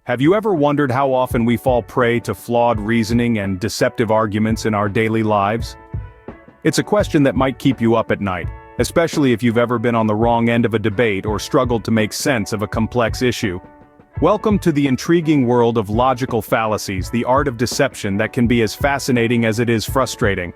Have you ever wondered how often we fall prey to flawed reasoning and deceptive arguments in our daily lives? It's a question that might keep you up at night, especially if you've ever been on the wrong end of a debate or struggled to make sense of a complex issue. Welcome to the intriguing world of logical fallacies, the art of deception that can be as fascinating as it is frustrating.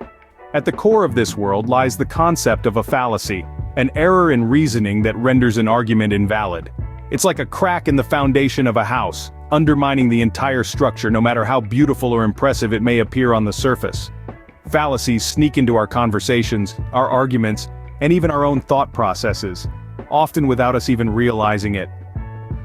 At the core of this world lies the concept of a fallacy, an error in reasoning that renders an argument invalid. It's like a crack in the foundation of a house, undermining the entire structure no matter how beautiful or impressive it may appear on the surface. Fallacies sneak into our conversations, our arguments, and even our own thought processes, often without us even realizing it.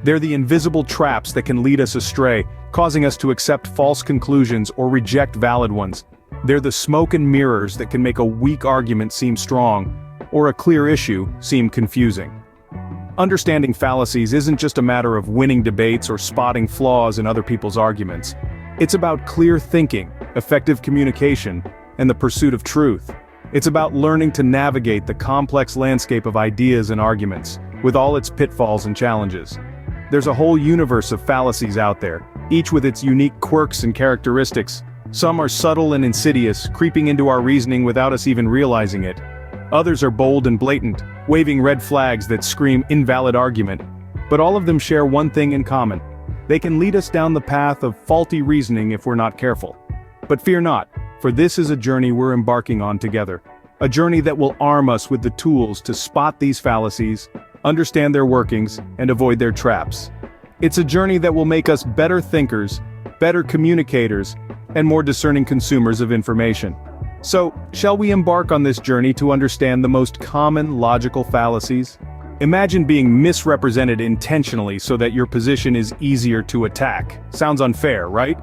They're the invisible traps that can lead us astray, causing us to accept false conclusions or reject valid ones. They're the smoke and mirrors that can make a weak argument seem strong, or a clear issue seem confusing. Understanding fallacies isn't just a matter of winning debates or spotting flaws in other people's arguments. It's about clear thinking, effective communication, and the pursuit of truth. It's about learning to navigate the complex landscape of ideas and arguments, with all its pitfalls and challenges. There's a whole universe of fallacies out there, each with its unique quirks and characteristics. Some are subtle and insidious, creeping into our reasoning without us even realizing it. Others are bold and blatant, waving red flags that scream invalid argument. But all of them share one thing in common. They can lead us down the path of faulty reasoning if we're not careful. But fear not, for this is a journey we're embarking on together. A journey that will arm us with the tools to spot these fallacies, understand their workings, and avoid their traps. It's a journey that will make us better thinkers, better communicators, and more discerning consumers of information. So, shall we embark on this journey to understand the most common logical fallacies? Imagine being misrepresented intentionally so that your position is easier to attack. Sounds unfair, right?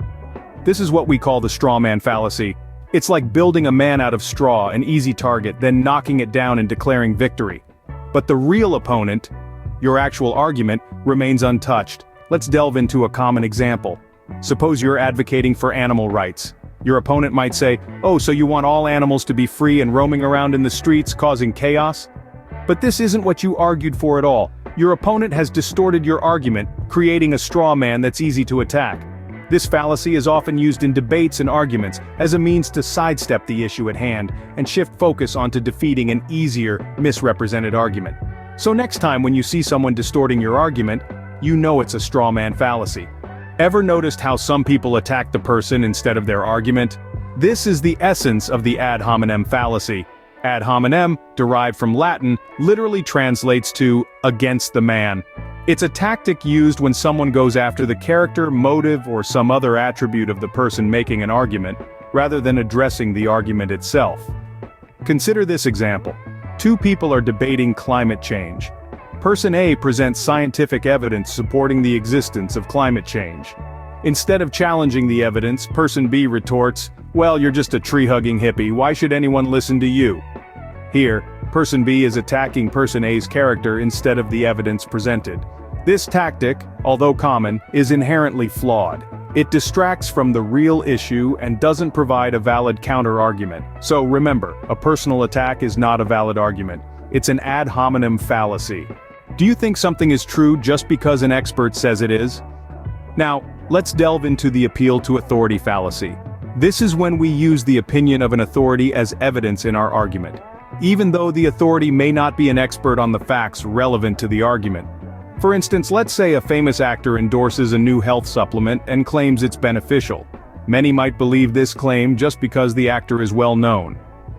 This is what we call the straw man fallacy. It's like building a man out of straw, an easy target, then knocking it down and declaring victory. But the real opponent, your actual argument, remains untouched. Let's delve into a common example. Suppose you're advocating for animal rights. Your opponent might say, "Oh, so you want all animals to be free and roaming around in the streets causing chaos?" But this isn't what you argued for at all. Your opponent has distorted your argument, creating a straw man that's easy to attack. This fallacy is often used in debates and arguments as a means to sidestep the issue at hand and shift focus onto defeating an easier, misrepresented argument. So next time when you see someone distorting your argument, you know it's a straw man fallacy. Ever noticed how some people attack the person instead of their argument? This is the essence of the ad hominem fallacy. Ad hominem, derived from Latin, literally translates to against the man. It's a tactic used when someone goes after the character, motive, or some other attribute of the person making an argument, rather than addressing the argument itself. Consider this example. Two people are debating climate change. Person A presents scientific evidence supporting the existence of climate change. Instead of challenging the evidence, Person B retorts, "Well, you're just a tree-hugging hippie, why should anyone listen to you?" Here, Person B is attacking Person A's character instead of the evidence presented. This tactic, although common, is inherently flawed. It distracts from the real issue and doesn't provide a valid counter-argument. So remember, a personal attack is not a valid argument. It's an ad hominem fallacy. Do you think something is true just because an expert says it is? Now, let's delve into the appeal to authority fallacy. This is when we use the opinion of an authority as evidence in our argument, even though the authority may not be an expert on the facts relevant to the argument. For instance, let's say a famous actor endorses a new health supplement and claims it's beneficial. Many might believe this claim just because the actor is well known.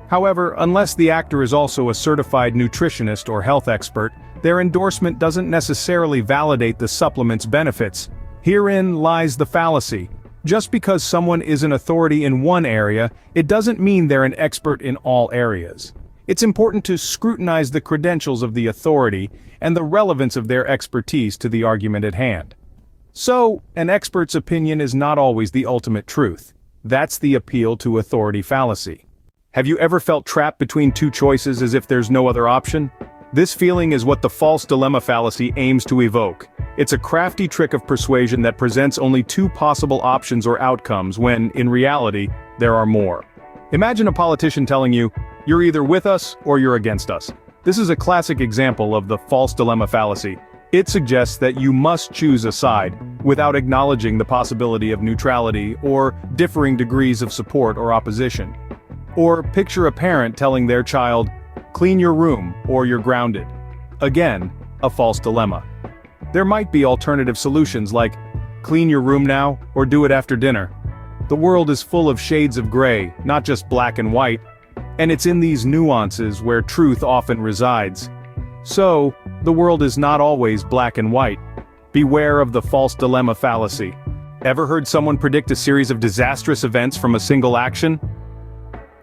However, unless the actor is also a certified nutritionist or health expert, their endorsement doesn't necessarily validate the supplement's benefits. Herein lies the fallacy. Just because someone is an authority in one area, it doesn't mean they're an expert in all areas. It's important to scrutinize the credentials of the authority and the relevance of their expertise to the argument at hand. So, an expert's opinion is not always the ultimate truth. That's the appeal to authority fallacy. Have you ever felt trapped between two choices as if there's no other option? This feeling is what the false dilemma fallacy aims to evoke. It's a crafty trick of persuasion that presents only two possible options or outcomes when, in reality, there are more. Imagine a politician telling you, "You're either with us or you're against us." This is a classic example of the false dilemma fallacy. It suggests that you must choose a side, without acknowledging the possibility of neutrality or differing degrees of support or opposition. Or picture a parent telling their child, "Clean your room, or you're grounded." Again, a false dilemma. There might be alternative solutions like, "Clean your room now, or do it after dinner." The world is full of shades of gray, not just black and white, and it's in these nuances where truth often resides. So, the world is not always black and white. Beware of the false dilemma fallacy. Ever heard someone predict a series of disastrous events from a single action?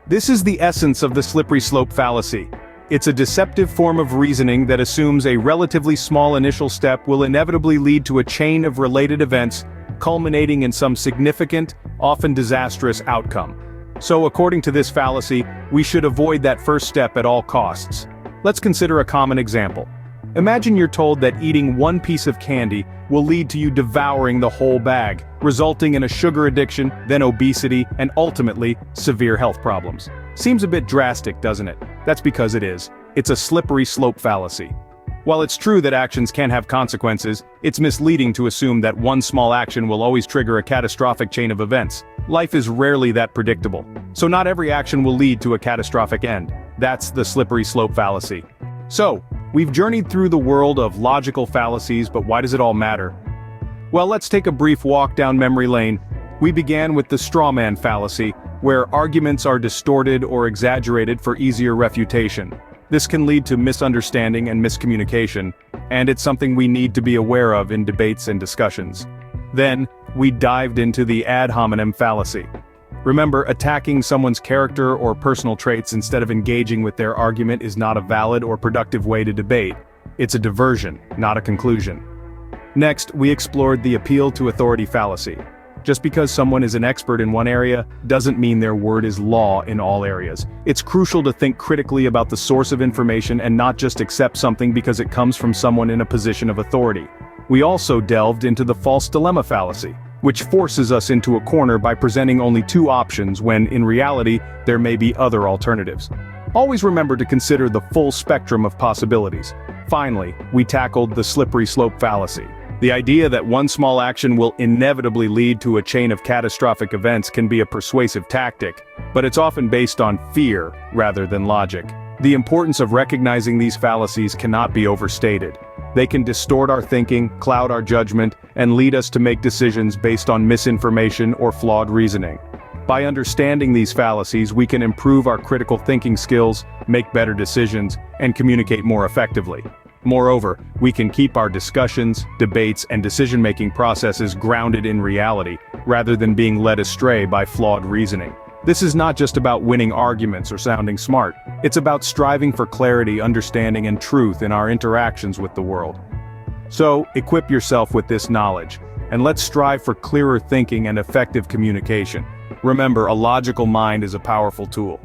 This is the essence of the slippery slope fallacy. It's a deceptive form of reasoning that assumes a relatively small initial step will inevitably lead to a chain of related events, culminating in some significant, often disastrous outcome. So according to this fallacy, we should avoid that first step at all costs. Let's consider a common example. Imagine you're told that eating one piece of candy will lead to you devouring the whole bag, resulting in a sugar addiction, then obesity, and ultimately, severe health problems. Seems a bit drastic, doesn't it? That's because it is. It's a slippery slope fallacy. While it's true that actions can have consequences, it's misleading to assume that one small action will always trigger a catastrophic chain of events. Life is rarely that predictable. So not every action will lead to a catastrophic end. That's the slippery slope fallacy. So, we've journeyed through the world of logical fallacies, but why does it all matter? Well, let's take a brief walk down memory lane. We began with the straw man fallacy, where arguments are distorted or exaggerated for easier refutation. This can lead to misunderstanding and miscommunication, and it's something we need to be aware of in debates and discussions. Then, we dived into the ad hominem fallacy. Remember, attacking someone's character or personal traits instead of engaging with their argument is not a valid or productive way to debate. It's a diversion, not a conclusion. Next, we explored the appeal to authority fallacy. Just because someone is an expert in one area, doesn't mean their word is law in all areas. It's crucial to think critically about the source of information and not just accept something because it comes from someone in a position of authority. We also delved into the false dilemma fallacy, which forces us into a corner by presenting only two options when, in reality, there may be other alternatives. Always remember to consider the full spectrum of possibilities. Finally, we tackled the slippery slope fallacy. The idea that one small action will inevitably lead to a chain of catastrophic events can be a persuasive tactic, but it's often based on fear rather than logic. The importance of recognizing these fallacies cannot be overstated. They can distort our thinking, cloud our judgment, and lead us to make decisions based on misinformation or flawed reasoning. By understanding these fallacies, we can improve our critical thinking skills, make better decisions, and communicate more effectively. Moreover, we can keep our discussions, debates, and decision-making processes grounded in reality, rather than being led astray by flawed reasoning. This is not just about winning arguments or sounding smart. It's about striving for clarity, understanding, and truth in our interactions with the world. So, equip yourself with this knowledge, and let's strive for clearer thinking and effective communication. Remember, a logical mind is a powerful tool.